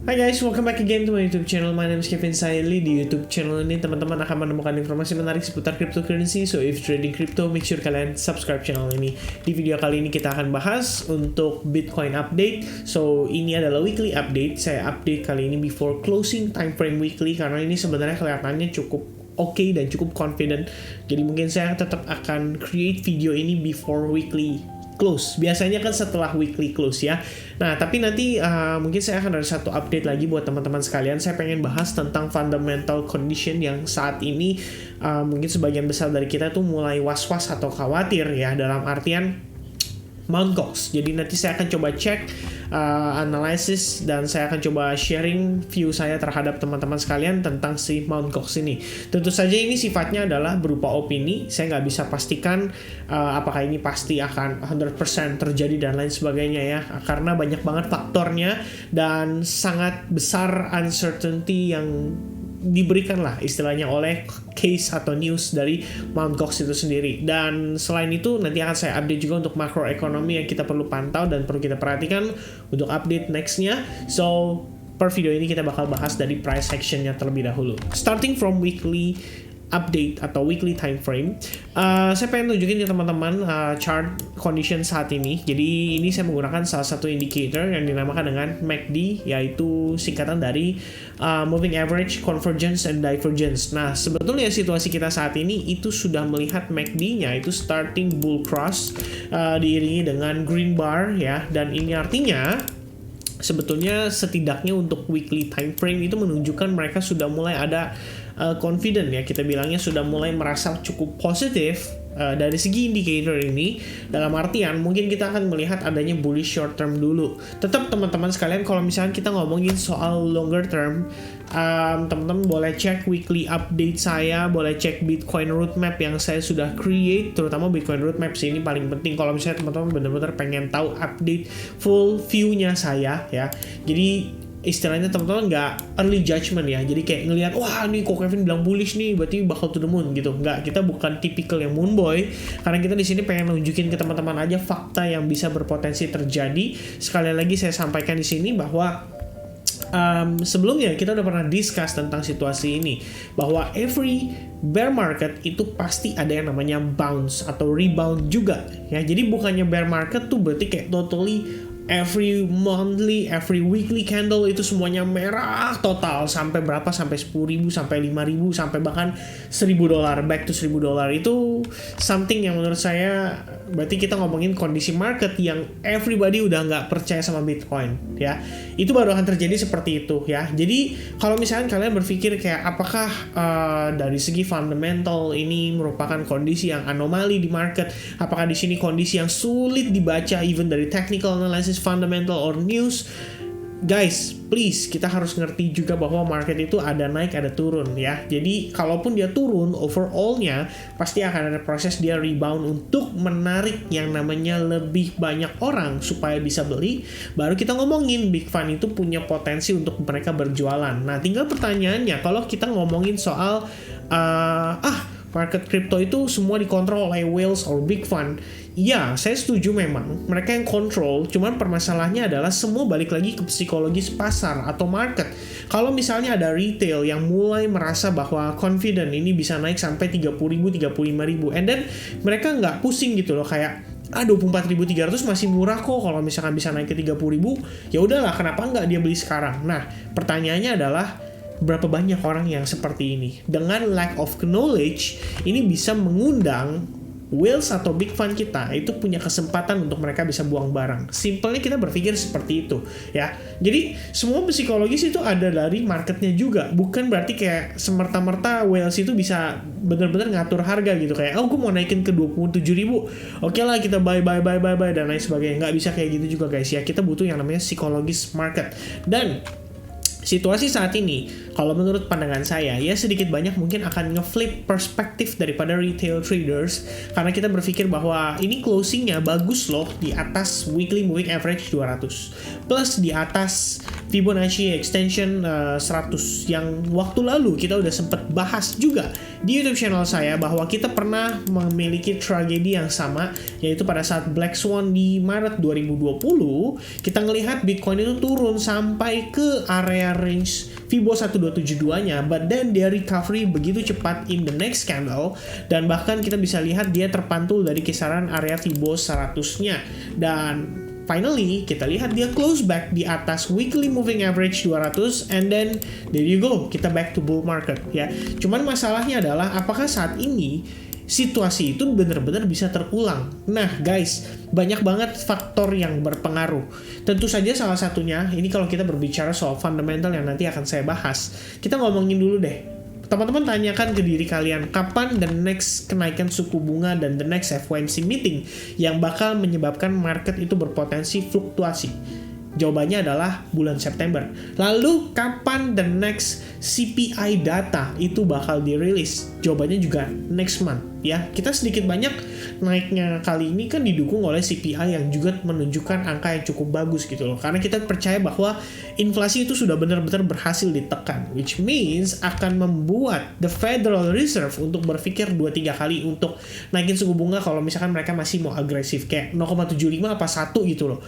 Hai guys, welcome back again to my YouTube channel. My name is Kevin Saili. Di YouTube channel ini teman-teman akan menemukan informasi menarik seputar cryptocurrency. So if trading crypto, make sure kalian subscribe channel ini. Di video kali ini kita akan bahas untuk Bitcoin update. So ini adalah weekly update. Saya update kali ini before closing time frame weekly karena ini sebenarnya kelihatannya cukup oke dan cukup confident. Jadi mungkin saya tetap akan create video ini before weekly close. Biasanya kan setelah weekly close ya. Nah, tapi nanti mungkin saya akan ada satu update lagi buat teman-teman sekalian. Saya pengen bahas tentang fundamental condition yang saat ini mungkin sebagian besar dari kita tuh mulai was-was atau khawatir ya, dalam artian Mt. Gox. Jadi nanti saya akan coba cek analisis dan saya akan coba sharing view saya terhadap teman-teman sekalian tentang si Mt. Gox ini. Tentu saja ini sifatnya adalah berupa opini. Saya nggak bisa pastikan apakah ini pasti akan 100% terjadi dan lain sebagainya ya. Karena banyak banget faktornya dan sangat besar uncertainty yang diberikan lah istilahnya oleh case atau news dari Mt. Gox itu sendiri. Dan selain itu nanti akan saya update juga untuk makroekonomi yang kita perlu pantau dan perlu kita perhatikan untuk update nextnya. So per video ini kita bakal bahas dari price actionnya terlebih dahulu. Starting from weekly update atau weekly time frame, saya pengen tunjukin ke teman-teman chart condition saat ini. Jadi ini saya menggunakan salah satu indicator yang dinamakan dengan MACD, yaitu singkatan dari moving average, convergence, and divergence. Nah, sebetulnya situasi kita saat ini itu sudah melihat MACD-nya itu starting bull cross diiringi dengan green bar ya, dan ini artinya sebetulnya setidaknya untuk weekly time frame itu menunjukkan mereka sudah mulai ada confident ya, kita bilangnya sudah mulai merasa cukup positif dari segi indikator ini. Dalam artian mungkin kita akan melihat adanya bullish short term dulu. Tetap teman-teman sekalian, kalau misalnya kita ngomongin soal longer term, teman-teman boleh cek weekly update saya, boleh cek Bitcoin roadmap yang saya sudah create, terutama Bitcoin roadmap sih, ini paling penting kalau misalnya teman-teman benar-benar pengen tahu update full view-nya saya ya. Jadi istilahnya teman-teman nggak early judgment ya, jadi kayak ngelihat wah nih kok Kevin bilang bullish nih berarti bakal to the moon gitu. Nggak, kita bukan tipikal yang moon boy, karena kita di sini pengen nunjukin ke teman-teman aja fakta yang bisa berpotensi terjadi. Sekali lagi saya sampaikan di sini bahwa sebelumnya kita udah pernah discuss tentang situasi ini, bahwa every bear market itu pasti ada yang namanya bounce atau rebound juga ya. Jadi bukannya bear market tuh berarti kayak totally every monthly, every weekly candle itu semuanya merah total sampai berapa, sampai 10.000, sampai 5.000, sampai bahkan $1.000, back to $1.000. Itu something yang menurut saya berarti kita ngomongin kondisi market yang everybody udah nggak percaya sama Bitcoin ya. Itu baru akan terjadi seperti itu ya. Jadi kalau misalnya kalian berpikir kayak apakah dari segi fundamental ini merupakan kondisi yang anomali di market, apakah di sini kondisi yang sulit dibaca even dari technical analysis, fundamental or news, guys, please kita harus ngerti juga bahwa market itu ada naik ada turun ya. Jadi kalaupun dia turun overallnya pasti akan ada proses dia rebound untuk menarik yang namanya lebih banyak orang supaya bisa beli. Baru kita ngomongin big fund itu punya potensi untuk mereka berjualan. Nah, tinggal pertanyaannya kalau kita ngomongin soal market crypto itu semua dikontrol oleh whales or big fund. Ya, saya setuju memang mereka yang kontrol, cuman permasalahannya adalah semua balik lagi ke psikologis pasar atau market. Kalau misalnya ada retail yang mulai merasa bahwa confident ini bisa naik sampai 30.000, 35.000, and then mereka nggak pusing gitu loh, kayak 24.300 masih murah kok, kalau misalkan bisa naik ke 30.000, ya udahlah, kenapa nggak dia beli sekarang? Nah, pertanyaannya adalah berapa banyak orang yang seperti ini? Dengan lack of knowledge, ini bisa mengundang whales atau big fund kita itu punya kesempatan untuk mereka bisa buang barang. Simpelnya kita berpikir seperti itu ya. Jadi semua psikologis itu ada dari marketnya juga. Bukan berarti kayak semerta-merta whales itu bisa benar-benar ngatur harga gitu. Kayak gue mau naikin ke 27.000, oke lah kita buy dan lain sebagainya. Nggak bisa kayak gitu juga guys ya. Kita butuh yang namanya psikologis market. Dan Situasi saat ini, kalau menurut pandangan saya, ya sedikit banyak mungkin akan nge-flip perspektif daripada retail traders, karena kita berpikir bahwa ini closingnya bagus loh di atas weekly moving average 200 plus di atas Fibonacci extension 100 yang waktu lalu kita udah sempat bahas juga di YouTube channel saya, bahwa kita pernah memiliki tragedi yang sama, yaitu pada saat Black Swan di Maret 2020 kita ngelihat Bitcoin itu turun sampai ke area range Fibo 1272-nya, but then dia recovery begitu cepat in the next candle, dan bahkan kita bisa lihat dia terpantul dari kisaran area Fibo 100-nya, dan finally kita lihat dia close back di atas weekly moving average 200, and then there you go, kita back to bull market ya. Cuman masalahnya adalah apakah saat ini situasi itu benar-benar bisa terulang. Nah guys, banyak banget faktor yang berpengaruh. Tentu saja salah satunya, ini kalau kita berbicara soal fundamental yang nanti akan saya bahas, kita ngomongin dulu deh. Teman-teman tanyakan ke diri kalian, kapan the next kenaikan suku bunga dan the next FOMC meeting yang bakal menyebabkan market itu berpotensi fluktuasi? Jawabannya adalah bulan September. Lalu kapan the next CPI data itu bakal dirilis? Jawabannya juga next month ya. Kita sedikit banyak naiknya kali ini kan didukung oleh CPI yang juga menunjukkan angka yang cukup bagus gitu loh. Karena kita percaya bahwa inflasi itu sudah benar-benar berhasil ditekan, which means akan membuat the Federal Reserve untuk berpikir 2-3 kali untuk naikin suku bunga kalau misalkan mereka masih mau agresif kayak 0,75 apa 1 gitu loh.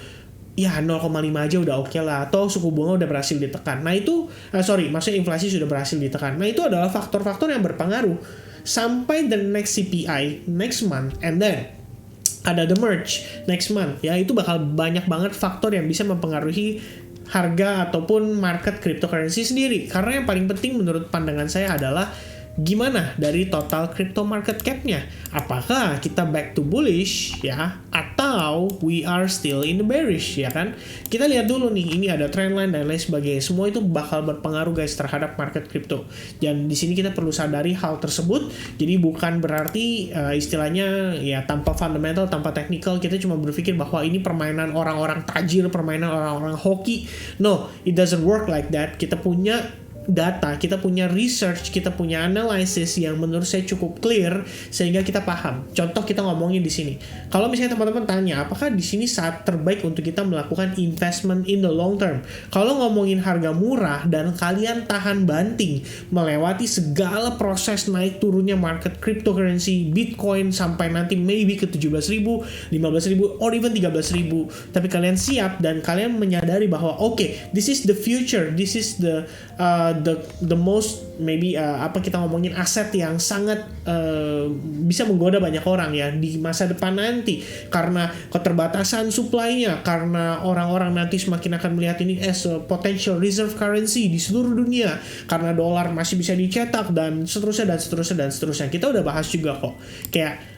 Ya 0,5 aja udah oke lah, atau suku bunga udah berhasil ditekan. Nah itu, maksudnya inflasi sudah berhasil ditekan. Nah itu adalah faktor-faktor yang berpengaruh sampai the next CPI next month, and then ada the merge next month ya. Itu bakal banyak banget faktor yang bisa mempengaruhi harga ataupun market cryptocurrency sendiri. Karena yang paling penting menurut pandangan saya adalah gimana dari total crypto market cap-nya? Apakah kita back to bullish ya, atau we are still in the bearish ya kan? Kita lihat dulu nih, ini ada trendline dan lain sebagainya. Semua itu bakal berpengaruh guys terhadap market crypto. Dan di sini kita perlu sadari hal tersebut. Jadi bukan berarti istilahnya ya tanpa fundamental, tanpa technical kita cuma berpikir bahwa ini permainan orang-orang tajir, permainan orang-orang hoki. No, it doesn't work like that. Kita punya data, kita punya research, kita punya analysis yang menurut saya cukup clear sehingga kita paham. Contoh kita ngomongin di sini. Kalau misalnya teman-teman tanya, apakah di sini saat terbaik untuk kita melakukan investment in the long term? Kalau ngomongin harga murah dan kalian tahan banting melewati segala proses naik turunnya market cryptocurrency, Bitcoin sampai nanti maybe ke 17.000, 15.000 or even 13.000, tapi kalian siap dan kalian menyadari bahwa okay, this is the future, this is the most maybe kita ngomongin aset yang sangat bisa menggoda banyak orang ya di masa depan nanti, karena keterbatasan supply-nya, karena orang-orang nanti semakin akan melihat ini as a potential reserve currency di seluruh dunia, karena dolar masih bisa dicetak dan seterusnya. Kita udah bahas juga kok kayak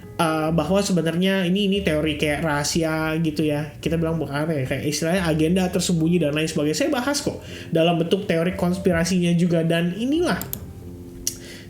bahwa sebenarnya ini teori kayak rahasia gitu ya, kita bilang bukan apa ya, kayak istilahnya agenda tersembunyi dan lain sebagainya. Saya bahas kok dalam bentuk teori konspirasinya juga, dan inilah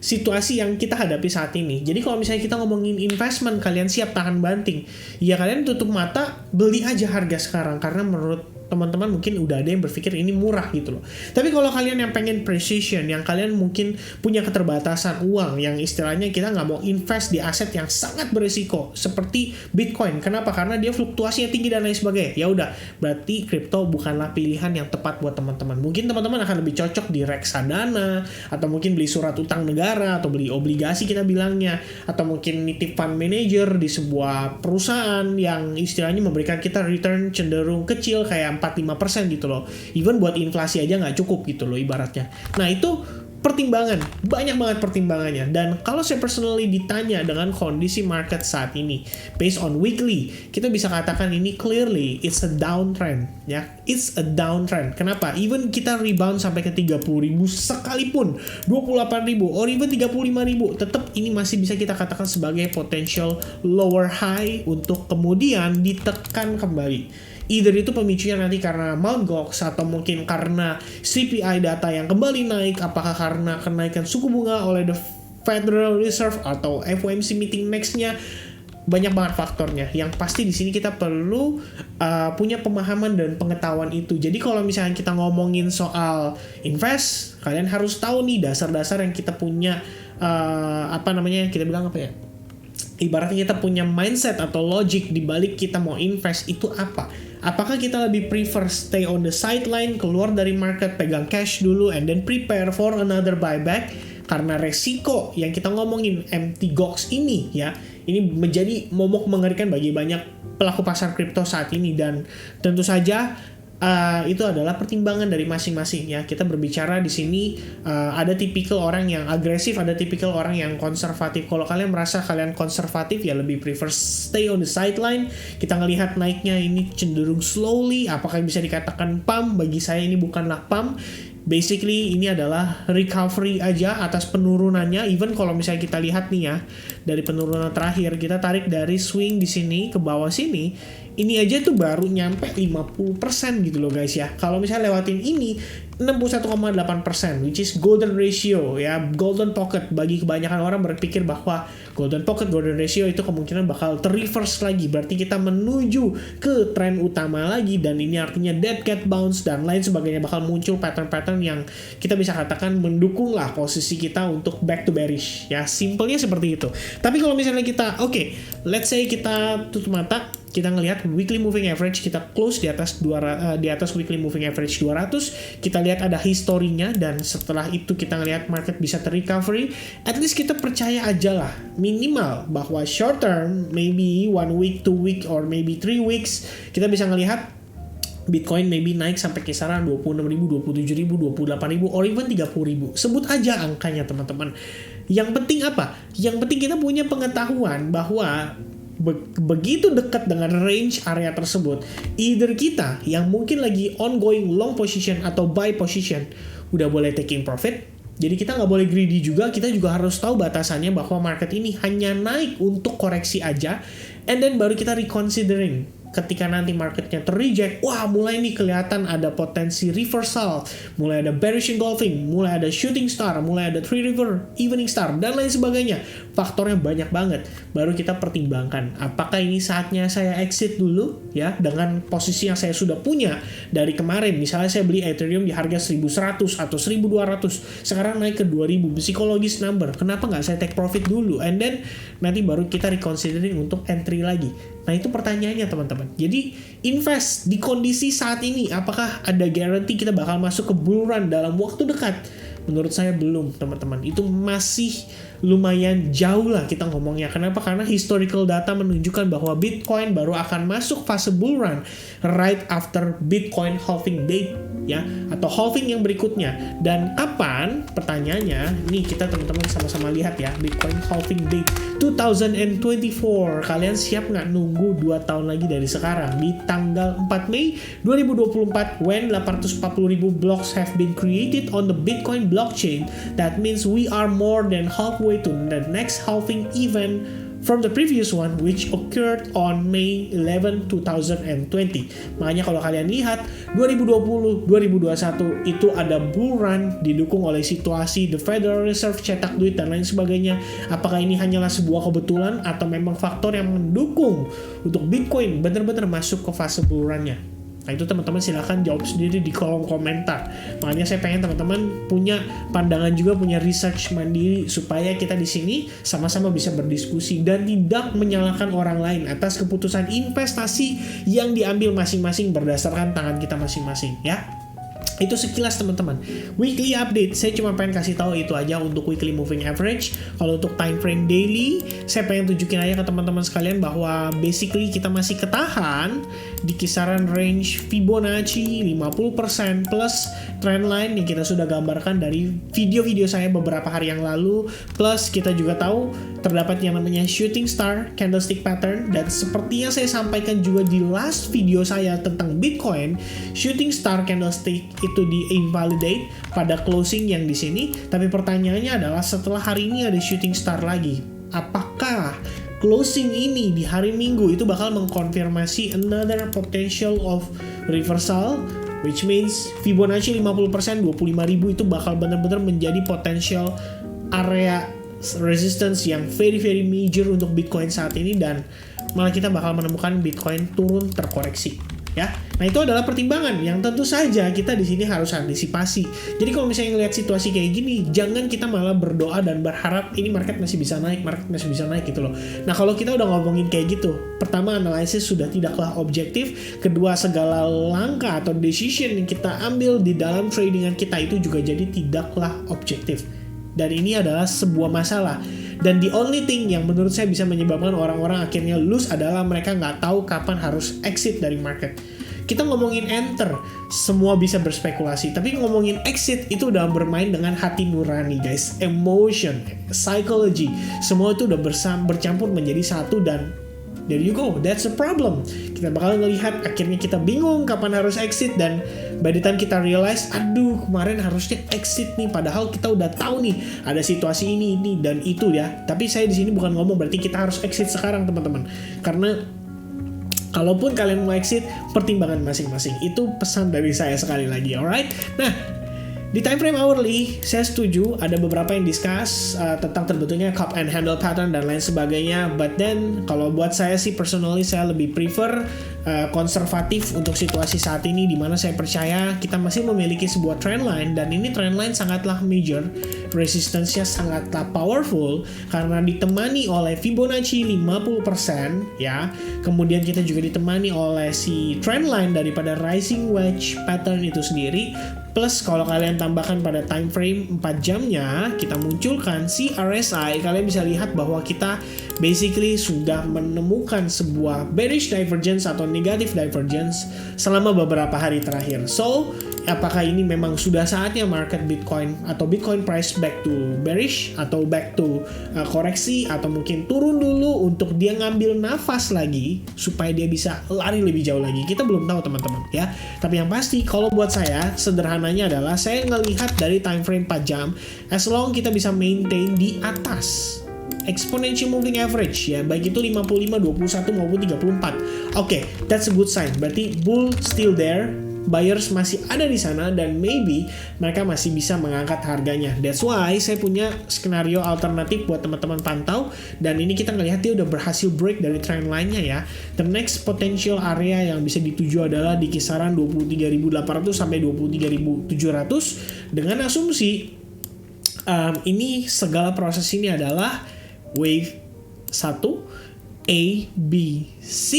situasi yang kita hadapi saat ini. Jadi kalau misalnya kita ngomongin investment, kalian siap tahan banting, ya kalian tutup mata beli aja harga sekarang, karena menurut teman-teman mungkin udah ada yang berpikir ini murah gitu loh. Tapi kalau kalian yang pengen precision, yang kalian mungkin punya keterbatasan uang, yang istilahnya kita nggak mau invest di aset yang sangat berisiko seperti Bitcoin. Kenapa? Karena dia fluktuasinya tinggi dan lain sebagainya. Ya udah, berarti kripto bukanlah pilihan yang tepat buat teman-teman. Mungkin teman-teman akan lebih cocok di reksadana, atau mungkin beli surat utang negara, atau beli obligasi kita bilangnya, atau mungkin nitip fund manager di sebuah perusahaan yang istilahnya memberikan kita return cenderung kecil kayak 4-5% gitu loh. Even buat inflasi aja nggak cukup gitu loh ibaratnya. Nah itu pertimbangan, banyak banget pertimbangannya. Dan kalau saya personally ditanya dengan kondisi market saat ini, based on weekly, kita bisa katakan ini clearly it's a downtrend ya. It's a downtrend. Kenapa? Even kita rebound sampai ke 30.000 sekalipun, 28.000 or even 35.000, tetap ini masih bisa kita katakan sebagai potential lower high untuk kemudian ditekan kembali. Either itu pemicunya nanti karena Mt. Gox, atau mungkin karena CPI data yang kembali naik, apakah karena kenaikan suku bunga oleh the Federal Reserve atau FOMC meeting next-nya. banyak banget faktornya. Yang pasti di sini kita perlu punya pemahaman dan pengetahuan itu. Jadi kalau misalnya kita ngomongin soal invest, kalian harus tahu nih dasar-dasar yang kita punya, kita bilang apa ya? Ibaratnya kita punya mindset atau logic di balik kita mau invest itu apa? Apakah kita lebih prefer stay on the sideline, keluar dari market, pegang cash dulu, and then prepare for another buyback? Karena resiko yang kita ngomongin empty gox ini ya, ini menjadi momok mengerikan bagi banyak pelaku pasar kripto saat ini. Dan tentu saja itu adalah pertimbangan dari masing-masing ya. Kita berbicara di sini ada tipikal orang yang agresif, ada tipikal orang yang konservatif. Kalau kalian merasa kalian konservatif ya lebih prefer stay on the sideline. Kita ngelihat naiknya ini cenderung slowly, apakah bisa dikatakan pump? Bagi saya ini bukanlah pump. Basically ini adalah recovery aja atas penurunannya. Even kalau misalnya kita lihat nih ya, dari penurunan terakhir kita tarik dari swing di sini ke bawah sini, ini aja tuh baru nyampe 50% gitu loh guys ya. Kalau misalnya lewatin ini 61,8%, which is golden ratio ya, golden pocket. Bagi kebanyakan orang berpikir bahwa golden pocket, golden ratio itu kemungkinan bakal terreverse lagi, berarti kita menuju ke tren utama lagi, dan ini artinya dead cat bounce dan lain sebagainya, bakal muncul pattern-pattern yang kita bisa katakan mendukung lah posisi kita untuk back to bearish ya. Simpelnya seperti itu. Tapi kalau misalnya kita let's say kita tutup mata, kita ngelihat weekly moving average, kita close di atas weekly moving average 200, kita lihat ada historinya, dan setelah itu kita ngelihat market bisa terrecovery, at least kita percaya aja lah minimal bahwa short term, maybe 1 week, 2 week, or maybe 3 weeks, kita bisa ngelihat Bitcoin maybe naik sampai kisaran 26.000, 27.000, 28.000, or even 30.000. Sebut aja angkanya teman-teman. Yang penting apa? Yang penting kita punya pengetahuan bahwa begitu dekat dengan range area tersebut, either kita yang mungkin lagi ongoing long position atau buy position udah boleh taking profit. Jadi kita nggak boleh greedy juga, kita juga harus tahu batasannya bahwa market ini hanya naik untuk koreksi aja, and then baru kita reconsidering. Ketika nanti marketnya terreject, wah mulai nih kelihatan ada potensi reversal, mulai ada bearish engulfing, mulai ada shooting star, mulai ada three river, evening star, dan lain sebagainya. Faktornya banyak banget. Baru kita pertimbangkan, apakah ini saatnya saya exit dulu ya, dengan posisi yang saya sudah punya dari kemarin. Misalnya saya beli Ethereum di harga 1.100 atau 1.200, sekarang naik ke 2.000, psikologis number. Kenapa nggak saya take profit dulu, and then nanti baru kita reconsidering untuk entry lagi. Nah itu pertanyaannya teman-teman. Jadi invest di kondisi saat ini, apakah ada guarantee kita bakal masuk ke bull run dalam waktu dekat? Menurut saya belum teman-teman. Itu masih lumayan jauh lah kita ngomongnya. Kenapa? Karena historical data menunjukkan bahwa Bitcoin baru akan masuk fase bull run right after Bitcoin halving date ya, atau halving yang berikutnya. Dan kapan? Pertanyaannya, nih kita teman-teman sama-sama lihat ya, Bitcoin halving date 2024. Kalian siap nggak nunggu 2 tahun lagi dari sekarang? Di tanggal 4 Mei 2024, when 840.000 blocks have been created on the Bitcoin blockchain, that means we are more than halfway to the next halving event from the previous one, which occurred on May 11, 2020. Makanya kalau kalian lihat 2020, 2021 itu ada bull run didukung oleh situasi the Federal Reserve cetak duit dan lain sebagainya. Apakah ini hanyalah sebuah kebetulan atau memang faktor yang mendukung untuk Bitcoin benar-benar masuk ke fase bull run-nya? Nah itu teman-teman silahkan jawab sendiri di kolom komentar. Makanya saya pengen teman-teman punya pandangan juga, punya research mandiri, supaya kita di sini sama-sama bisa berdiskusi dan tidak menyalahkan orang lain atas keputusan investasi yang diambil masing-masing berdasarkan tangan kita masing-masing ya. Itu sekilas teman-teman. Weekly update, saya cuma pengen kasih tahu itu aja untuk weekly moving average. Kalau untuk time frame daily, saya pengen tunjukin aja ke teman-teman sekalian bahwa basically kita masih ketahan di kisaran range Fibonacci 50% plus trendline yang kita sudah gambarkan dari video-video saya beberapa hari yang lalu. Plus kita juga tahu terdapat yang namanya shooting star candlestick pattern, dan seperti yang saya sampaikan juga di last video saya tentang Bitcoin, shooting star candlestick itu di-invalidate pada closing yang di sini. Tapi pertanyaannya adalah setelah hari ini ada shooting star lagi, apakah closing ini di hari Minggu itu bakal mengkonfirmasi another potential of reversal, which means Fibonacci 50%, 25.000 itu bakal benar-benar menjadi potential area resistance yang very major untuk Bitcoin saat ini, dan malah kita bakal menemukan Bitcoin turun terkoreksi. Ya, nah itu adalah pertimbangan yang tentu saja kita di sini harus antisipasi. Jadi kalau misalnya ngelihat situasi kayak gini, jangan kita malah berdoa dan berharap ini market masih bisa naik gitu loh. Nah kalau kita udah ngomongin kayak gitu, pertama analisis sudah tidaklah objektif, kedua segala langkah atau decision yang kita ambil di dalam tradingan kita itu juga jadi tidaklah objektif. Dan ini adalah sebuah masalah. Dan the only thing yang menurut saya bisa menyebabkan orang-orang akhirnya lose adalah mereka nggak tahu kapan harus exit dari market. Kita ngomongin enter, semua bisa berspekulasi. Tapi ngomongin exit itu udah bermain dengan hati nurani guys. Emotion, psychology, semua itu udah bercampur menjadi satu, dan there you go, that's a problem. Kita bakal ngelihat akhirnya kita bingung kapan harus exit, dan by the time kita realize, aduh kemarin harusnya exit nih, padahal kita udah tahu nih ada situasi ini dan itu ya. Tapi saya di sini bukan ngomong berarti kita harus exit sekarang teman-teman, karena kalaupun kalian mau exit, pertimbangan masing-masing. Itu pesan dari saya sekali lagi, alright? Nah, di time frame hourly, saya setuju ada beberapa yang discuss tentang terbentuknya cup and handle pattern dan lain sebagainya. But then, kalau buat saya sih personally, saya lebih prefer konservatif untuk situasi saat ini, di mana saya percaya kita masih memiliki sebuah trend line, dan ini trend line sangatlah major, resistance-nya sangatlah powerful karena ditemani oleh Fibonacci 50% ya. Kemudian kita juga ditemani oleh si trend line daripada rising wedge pattern itu sendiri. Plus kalau kalian tambahkan pada time frame 4 jamnya, kita munculkan si RSI, kalian bisa lihat bahwa kita basically sudah menemukan sebuah bearish divergence atau negative divergence selama beberapa hari terakhir. So, apakah ini memang sudah saatnya market Bitcoin atau Bitcoin price back to bearish atau back to koreksi, atau mungkin turun dulu untuk dia ngambil nafas lagi supaya dia bisa lari lebih jauh lagi? Kita belum tahu teman-teman ya. Tapi yang pasti kalau buat saya sederhananya adalah saya ngelihat dari time frame 4 jam, as long kita bisa maintain di atas exponential moving average ya, baik itu 55, 21 maupun 34. Oke, that's a good sign. Berarti bull still there, buyers masih ada di sana, dan maybe mereka masih bisa mengangkat harganya. That's why saya punya skenario alternatif buat teman-teman pantau, dan ini kita ngelihat dia udah berhasil break dari trend line-nya ya. The next potential area yang bisa dituju adalah di kisaran 23.800 sampai 23.700, dengan asumsi ini segala proses ini adalah wave 1, A, B, C,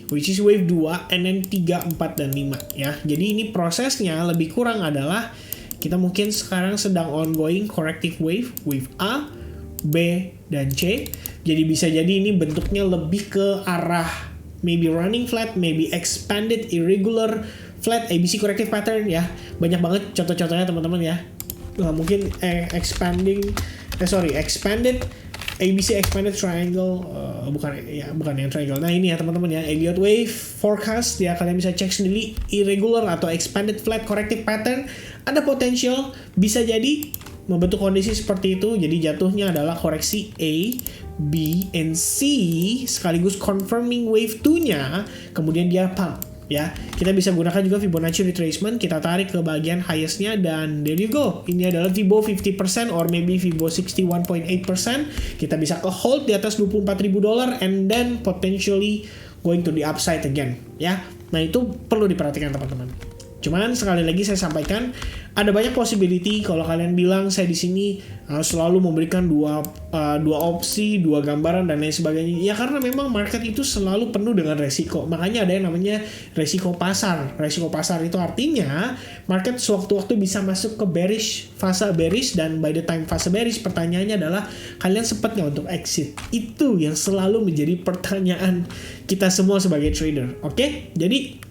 which is wave 2, and then 3, 4, dan 5 ya. Jadi ini prosesnya lebih kurang adalah kita mungkin sekarang sedang ongoing corrective wave, wave A, B, dan C. Jadi bisa jadi ini bentuknya lebih ke arah maybe running flat, maybe expanded irregular flat ABC corrective pattern ya. Banyak banget contoh-contohnya teman-teman ya. Mungkin expanded ABC expanded triangle, bukan yang triangle. Nah ini ya teman-teman ya, Elliott wave forecast ya, kalian bisa cek sendiri. Irregular atau expanded flat corrective pattern, ada potensial bisa jadi membentuk kondisi seperti itu. Jadi jatuhnya adalah koreksi A, B, and C sekaligus confirming wave 2-nya, kemudian dia pump ya. Kita bisa gunakan juga Fibonacci retracement, kita tarik ke bagian highest-nya, dan there you go. Ini adalah Fibo 50% or maybe Fibo 61.8%. Kita bisa ke hold di atas $24.000 and then potentially going to the upside again ya. Nah itu perlu diperhatikan teman-teman. Cuman sekali lagi saya sampaikan, ada banyak possibility. Kalau kalian bilang saya di sini selalu memberikan dua opsi, dua gambaran dan lain sebagainya, ya karena memang market itu selalu penuh dengan resiko. Makanya ada yang namanya resiko pasar. Resiko pasar itu artinya market sewaktu-waktu bisa masuk ke bearish, fase bearish, dan by the time fase bearish, pertanyaannya adalah kalian sempat nggak untuk exit? Itu yang selalu menjadi pertanyaan kita semua sebagai trader. Oke? Jadi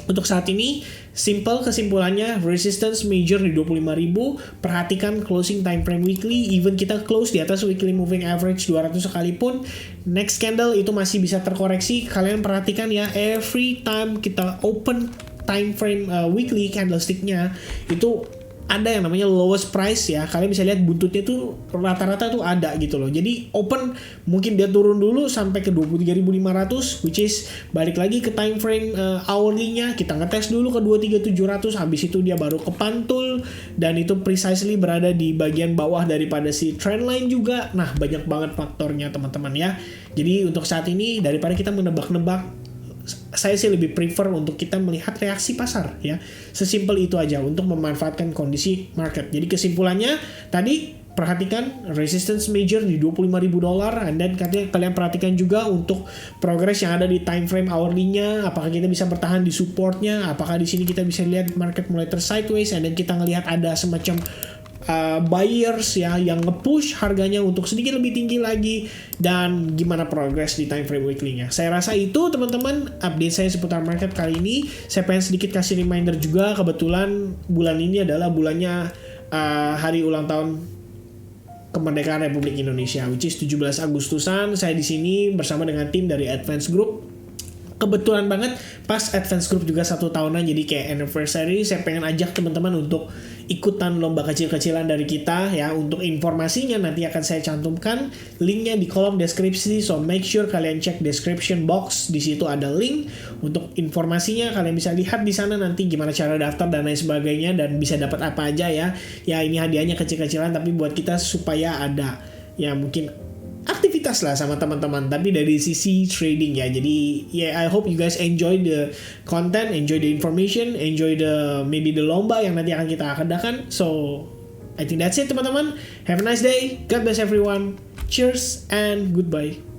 untuk saat ini, simple kesimpulannya, resistance major di 25.000, perhatikan closing time frame weekly, even kita close di atas weekly moving average 200 sekalipun, next candle itu masih bisa terkoreksi. Kalian perhatikan ya, every time kita open time frame weekly candlestick-nya, itu ada yang namanya lowest price ya. Kalian bisa lihat buntutnya tuh rata-rata tuh ada gitu loh. Jadi open mungkin dia turun dulu sampai ke 23.500, which is balik lagi ke time frame hourly-nya. Kita ngetes dulu ke 23.700, habis itu dia baru kepantul dan itu precisely berada di bagian bawah daripada si trendline juga. Nah, banyak banget faktornya teman-teman ya. Jadi untuk saat ini daripada kita menebak-nebak, saya sih lebih prefer untuk kita melihat reaksi pasar ya. Sesimpel itu aja untuk memanfaatkan kondisi market. Jadi kesimpulannya tadi perhatikan resistance major di $25.000, and then kalian perhatikan juga untuk progress yang ada di time frame hourly-nya, apakah kita bisa bertahan di supportnya, apakah di sini kita bisa lihat market mulai sideways, and then kita ngelihat ada semacam buyers ya yang nge-push harganya untuk sedikit lebih tinggi lagi, dan gimana progress di time frame weekly-nya. Saya rasa itu teman-teman update saya seputar market kali ini. Saya pengen sedikit kasih reminder juga, kebetulan bulan ini adalah bulannya hari ulang tahun kemerdekaan Republik Indonesia, which is 17 Agustusan. Saya di sini bersama dengan tim dari Advance Group. Kebetulan banget pas Advance Group juga 1 tahunan, jadi kayak anniversary. Saya pengen ajak teman-teman untuk ikutan lomba kecil-kecilan dari kita ya. Untuk informasinya nanti akan saya cantumkan linknya di kolom deskripsi, so make sure kalian cek description box, di situ ada link untuk informasinya. Kalian bisa lihat di sana nanti gimana cara daftar dan lain sebagainya, dan bisa dapat apa aja ya. Ya ini hadiahnya kecil-kecilan tapi buat kita supaya ada ya mungkin aktivitas lah sama teman-teman, tapi dari sisi trading ya. Jadi I hope you guys enjoy the content, enjoy the information, enjoy maybe the lomba yang nanti akan kita adakan. So I think that's it teman-teman. Have a nice day. God bless everyone. Cheers and goodbye.